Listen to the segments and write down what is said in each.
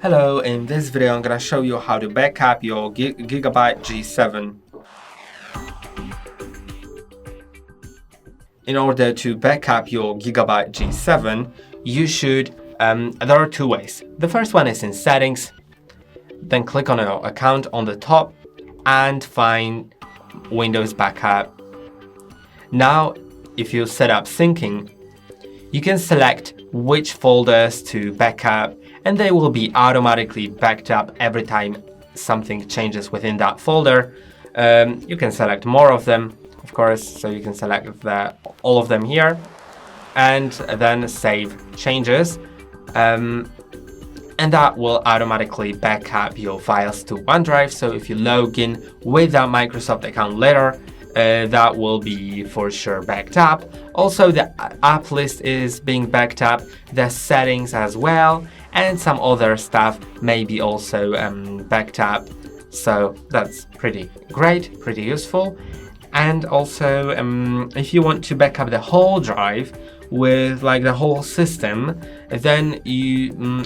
Hello, in this video I'm gonna show you how to backup your GIGABYTE G7. In order to backup your GIGABYTE G7, you should, there are two ways. The first one is in settings, then click on your account on the top and find Windows Backup. Now, if you set up syncing, you can select which folders to backup and they will be automatically backed up every time something changes within that folder. You can select more of them, of course, so you can select all of them here and then save changes. And that will automatically back up your files to OneDrive. So if you log in with that Microsoft account later, that will be for sure backed up. Also, the app list is being backed up, the settings as well, and some other stuff may be also backed up. So that's pretty great, pretty useful. And also, if you want to back up the whole drive with like the whole system, then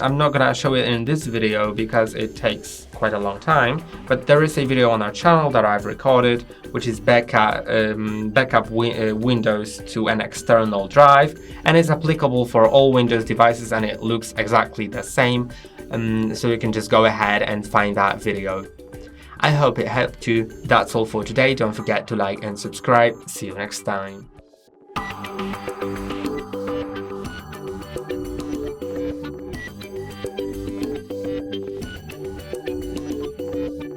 I'm not gonna show it in this video because it takes quite a long time, but there is a video on our channel that I've recorded, which is backup Windows to an external drive, and it's applicable for all Windows devices and it looks exactly the same. So you can just go ahead and find that video. I hope it helped you. That's all for today. Don't forget to like and subscribe. See you next time.